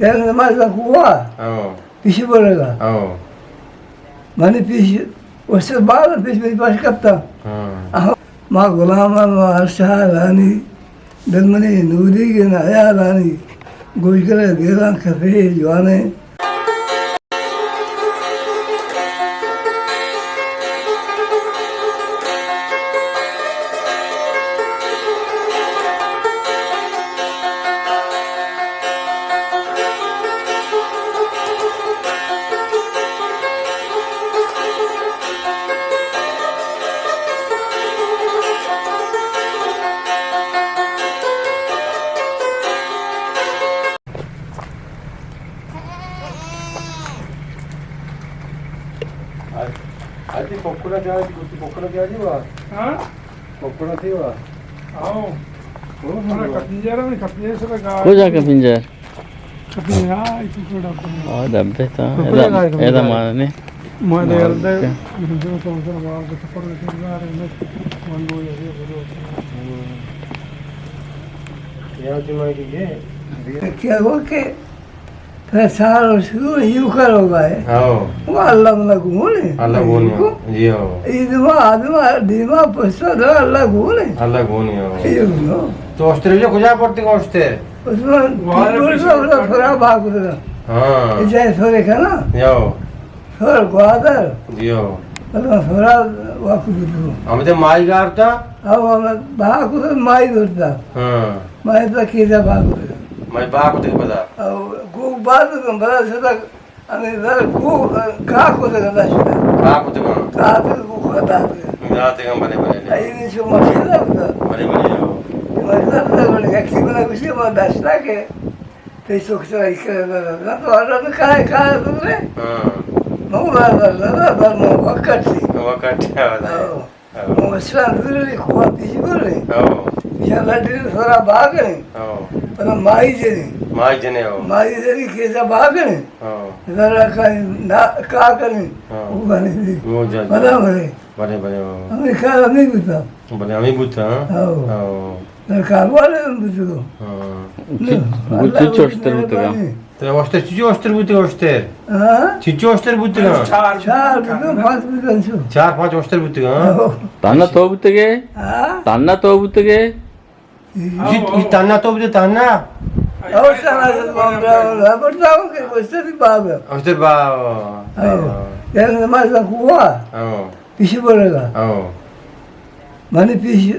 얘는 맞아 구워. 비벼버려가. 많이 비벼. उससे बाद बीच बात करता माँ गुलाम शाहरानी दलमनी नूरी के नया रानी गुजर गेरा खफे जवाने 아직 거꾸로 돼야지, 그것도 거꾸로 돼야지 와. 거꾸로 돼와. आओ हमारा कपिंजर है कपिंजर से लगा हो जा कपिंजर कपिंजर इसी को डालते हैं और दब्बे तो ऐसा मारने मारे अलदे जो तो उधर बाहर से पर के जा रहे हैं मंडो ये बोलो या जुमाई के क्या वो के साल शुरू यूं करोगा है वो अल्लाह मला गुने अल्लाह गुने जी हो इदमा आदमा दिमा पस्ता अल्लाह गुने ये नो तो ऑस्ट्रेलिया को जा पड़ती है ऑस्ट्रेलिया उसमें थोड़ा भाग उधर इसे थोड़े का ना यो थोड़ा ग्वादर जी हो थोड़ा वाकु दो हमें तो माई गारता अब हम भाग उधर माई उधरता माई तो किधर भाग उधर मैं बाप को पता गो बाद में बड़ा सदा अने दर गो का को दे गदा शिदा बाप को का तो गो खदा रात के बने आई नहीं सो मसला बता बने हो मतलब बने एक्सी बना कुछ में दास्ता के ते सोक्स आई करे ना तो और में का तो रे मौला बर मो वक्त है वाला वो स्वाद रे को पीछे बोले या लड्डू थोड़ा भाग रहे पर माई जने हो माई जने कैसा भाग रहे जरा का करें वो बने वो जा बने हमें ख्याल नहीं बुझता बने हमें बुझता हां कारवाले बुझो बुझो चोस्तर बुझो तो ऑस्टर चिचो ऑस्टर बुझो ऑस्टर चिचो ऑस्टर बुझो चार बुझो पांच बुझो चार पांच ऑस्टर बुझो ताना तो बुझगे ताना तो बुझगे ये ताना तो बुझो ताना और सारा मामला बताओ कि ऑस्टर बाब ऑस्टर बाब यार नमाज हुआ पीछे बोलेगा माने पीछे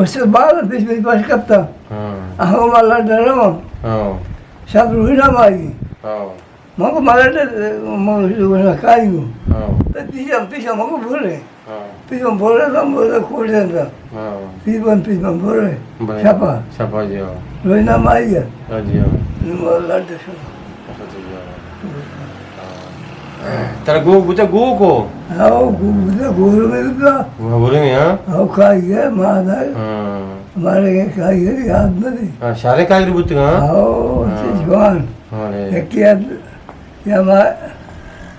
ऑस्टर बाब पीछे बात करता हम वाला डरम सब रुइना माई मको मारे मको कायू पीछे मको बोले पीछे बोले तो बोले खोल देता पीछे बोले छापा जी रुइना माई है जी वाला डर तेरा गो बुझा गो को आओ गोरू में भी बोले में आओ खाई है मादा हमारे के खाई है याद नहीं सारे कागज बुझते आओ जवान एक याद या मा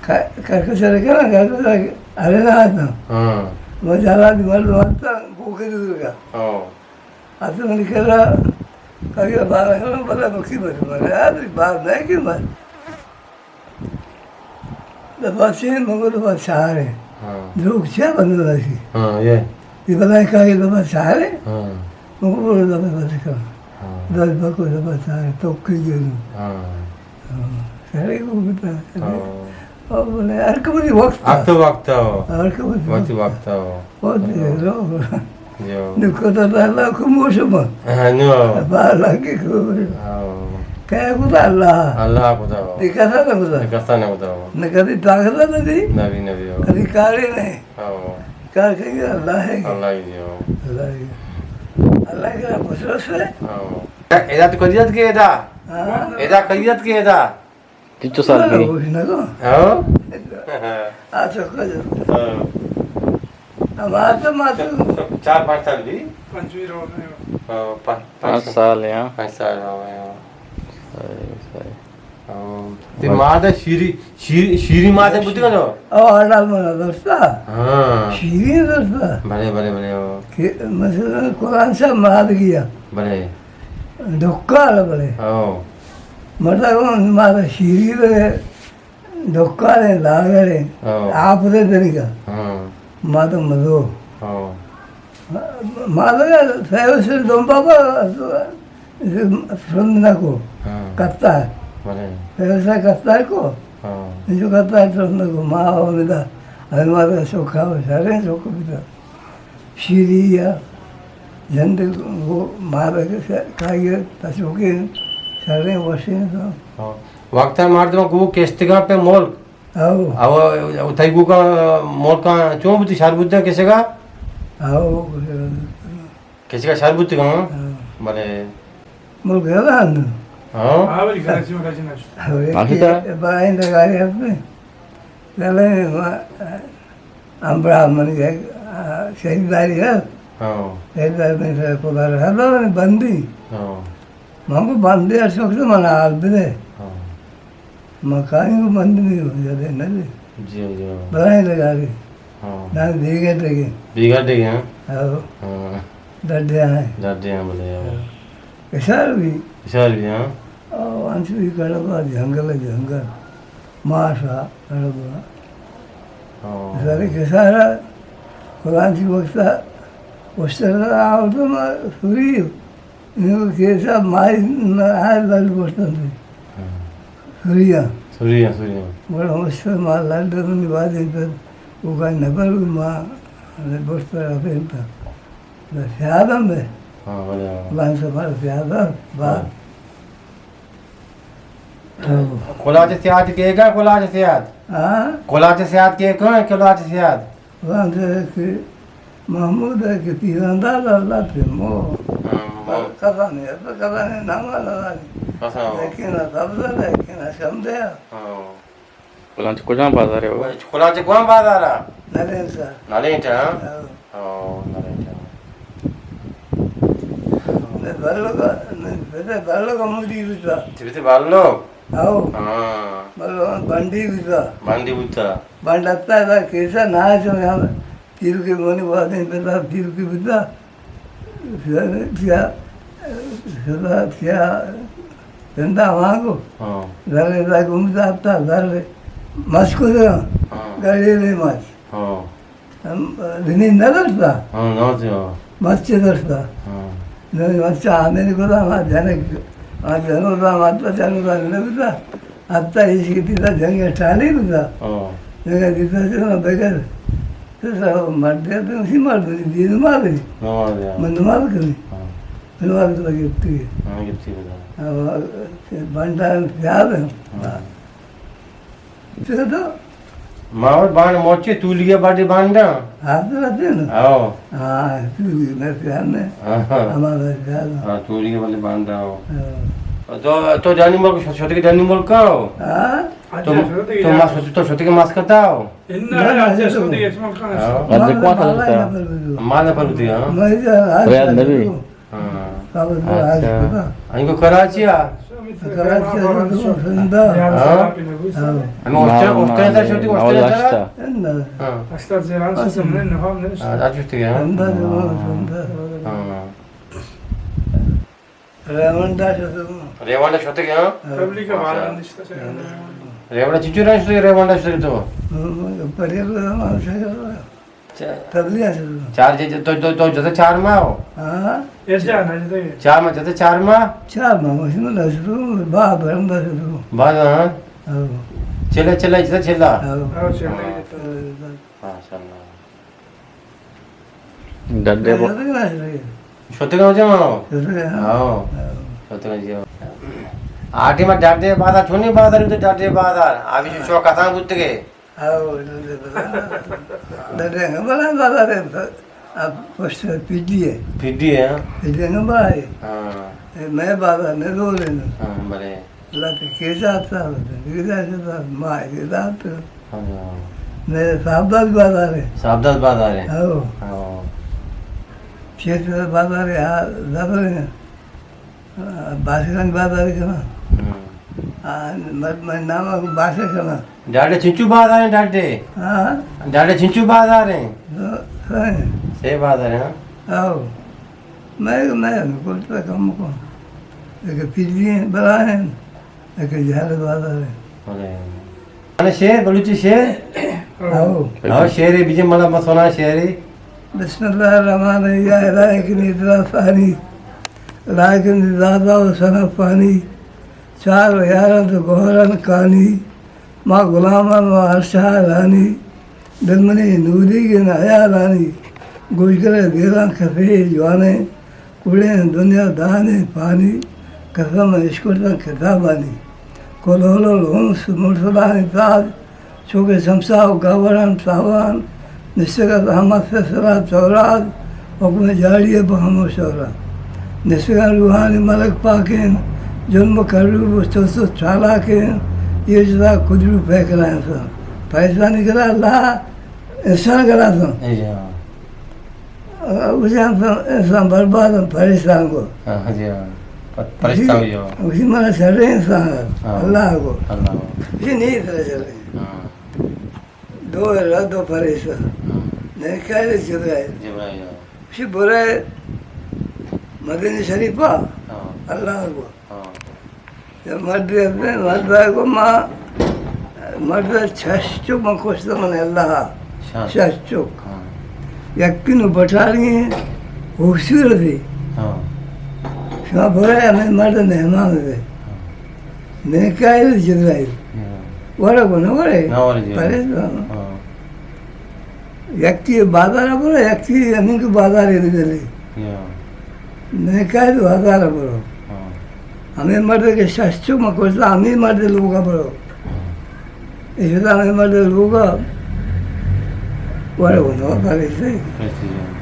करके चले क्या ना करके अरे ना आता वो जाला दिमाग वाला भूखे दूर का आज मैंने कहा कहीं बाहर है ना बड़ा मुखी मरे यार बाहर नहीं क्यों मर दबाचे मगर दबा सारे लोग क्या बंद रही ये बताए कहीं दबा सारे मगर बोलो दबा बंद कर दस बको दबा सारे तो क्यों जरूर सारे को बता और बोले यार कभी वक्त वक्त और कभी वक्त बहुत लो निको तो डाला को मोशम बाहर लगे को क्या कुछ अल्लाह को तो दिखाता ना कुछ दिखाता ना तो न कभी ताकता नहीं नबी कभी कार्य नहीं कार कहीं अल्लाह है अल्लाह के पुत्र से एदा तो करियत के एदा करियत के एदा किच्चो साल की ना को हां अच्छा कर अब आज मात्र 4-5 साल दी 5 साल या 5 साल ते मादा शिरी मादा बुद्धी का तो आडाल मला दोस्ता शिरी दोस्ता बड़े के मतलब कुरान से माद गया बड़े धोखा बड़े मतलब मारा शीरी डोक्कारे लागरे आपदे देनिका माता मधो माता फेवस दोंबाबा फ्रंदनाको कत्ता फेवस कत्ता को जो कत्ता फ्रंदनाको माँ ओनिदा हमारा सोखा सारे सोख बिता शीरिया झंडे वो मारा के खाइए तसोके सारे वशिन तो वक्त मारते में गु केस्तिगा पे मोल आओ अब तैगु का मोल का क्यों बुद्धि शारबुद्ध कैसे का आओ कैसे का शारबुद्ध का भले मोल गया ना हाँ आवरी कराची में राजी ना अभी बाइन लगाए अपने चले ब्राह्मण के शहीदारी है हाँ शहीदारी में से पुकार है तो बंदी हाँ हमको बंदी अशोक से मना आलबे हाँ मकान को बंद नहीं हो जाते ना जी जी जी बनाए लगा दी हाँ ना भीगे टेगे बिगड़ गए हैं आओ हाँ डटे हैं जाते हैं बोले कैसा भी सर भी हाँ अंश भी कड़वा जंगल है जंगल माशा कड़वा हाँ सारे कैसा रहा कुरान की वक्त उस तरह आओ तो सूरी इनको कैसा माई आए लाल बोलते थे सूरिया सूर्य सूर्य बड़ा मुश्किल मार लाल तो निभा देता वो कहीं न पर माँ बोलता रहते था याद है हाँ बोले कुरान से मार याद है बात कोलाज से याद किएगा कोलाज से याद हाँ कोलाज से याद किए कौन कोलाज से याद कुरान से कि महमूद है कि तीरंदाज अल्लाह थे मो कथा नहीं नाम लगा लेकिन लेकिन समझे कोलांच कुजा बाजार है वो कोलाज कौन बात आ रहा नरेंद्र सर नरेंद्र हाँ नरेंद्र बल्लो का मुड़ी बिता तिरुपति बालो आओ हाँ बल्लो बंडी बिता बांधी बुद्धा बंड आता है कैसा नाच में यहाँ तीर के बोने बात नहीं पता तीर के बिता क्या क्या धंधा वहाँ को हाँ धरे था घूमता आता धरे मच को गाड़ी ले मच हाँ हम दिन न दर्शता हाँ नमस्ते मच दर्शता हाँ नहीं मच आने नहीं पता हमारे जाने जनो था माता जानो था नहीं पता आता इसकी तीता जंगे ठाली पता हाँ जंगे तीता से ना बगैर तो सब मर दिया तो उसी मार दी दीद मार दी नमस्ते मन मार करी हाँ मन मार तो लगी थी हाँ गिफ्ट बता अब बंटा याद है तो मावर बाण मोचे तूलिया बाटी बांधा हाथ रहते हैं ना आओ हाँ मैं प्यार में हाँ हमारा प्यार हाँ तूलिया वाले बांधा हो तो जानी मोल छोटे के जानी मोल का हो हाँ तो मास तो छोटे के मास करता हो इन्ना आज सोते के स्मॉल का आज कौन था लगता है माना पर होती है मैं रियाद नबी हाँ आज पता इनको कराची आ कराची सुंदा हमें ऑस्ट्रेलिया था छोटी ऑस्ट्रेलिया था ना हाँ अस्तर जेरान से समने न हम ने आज छोटी है सुंदा सुंदा हाँ रेवंडा से रेवांडा छोटे के हाँ पब्लिक का बाल निश्चित से रेवांडा चिचुरा छोटे रेवांडा छोटे तो परिवार से तबलिया से चार तो जैसे चार माह हो हाँ ऐसे आना जते चार माह जैसे चार माह चार मामा से ना शुरू बाप बंदा से शुरू बाद हाँ आओ चले चले जैसे चला आओ और चले हाँ चलना डड्डे वो छोटे का हो जाओ आओ छोटे का जियो आटे में डाटे बाधा छोनी बाधा तो डाटे बाधा अभी जो शौक आता बुद्ध के आओ डरे बड़ा दादा रे अब पोस्ट पीडी है फिदी है पीडी न भाई हाँ मैं बाबा ने रो लेना हाँ बड़े लाते के जाता है के जाता मां के जाता हाँ मैं साबदात बाबा रे साबधान बाधा रे आओ हाँ क्षेत्र बाबा रे दादा रे बासगंज बाबा रे ना मैं नाम बासे करना डाटे चिंचू बाधा है डाटे हाँ डाटे चिंचू बाधा रे सही से बाधा है हाँ आओ मैं अनुकूलता कम को एक पीढ़ी बड़ा है एक झाले बाजार અને શેર બલુચી શેર आओ હવે શેર એ બીજે मला મસોના શેર बिस्मिल्लाह रहमान या लायकिन इतला फानी लायकिन दादा व सना पानी चार यारन तो गोहरन कानी माँ गुलामन व अर्शा रानी दिलमनी नूरी की नया रानी गुजरे बेरा खफे जवाने कुड़े दुनिया दाने पानी कसम इश्कुरता खिताबानी कोलोलो लोंस मुर्सलानी ताज चौके शमसाव गावरन सावान निश्चगत अहमद फैसला चौराज हुक्म जाड़िए बहमो शौरा निश्चगत रूहानी मलक पाकेन जुल्म करूब चौसो चाला के ये जदा कुदरू फेंक रहे हैं सब पैसा निकला अल्लाह इंसान करा था उसे हम इंसान बर्बाद हम परेशान को પરિસ્થિતિ જો उसी मारा चले इंसान अल्लाह को અલ્લાહ उसी नहीं तरह चले दो दो परेशान नहीं कह चल रहे જીવરાય उसी बुरे मदनी शरीफा अल्लाह को जब मर्द को माँ मर्द छुक में खुश तो मैंने अल्लाह छुक यकीन बैठा रही है खूबसूरत ही वहाँ बोला हमें मर्द मेहमान दे मैं क्या जिब्राइल बोला को ना बोले परेशान व्यक्ति बाजार बोला व्यक्ति अमीन को बाजार ही दिले मैं क्या बाजार बोलो हमें मर्द के शस्त्रों में कुछ हमें मर्द लोगों का बोलो इसलिए हमें मर्द लोगों का बोला को ना परेशान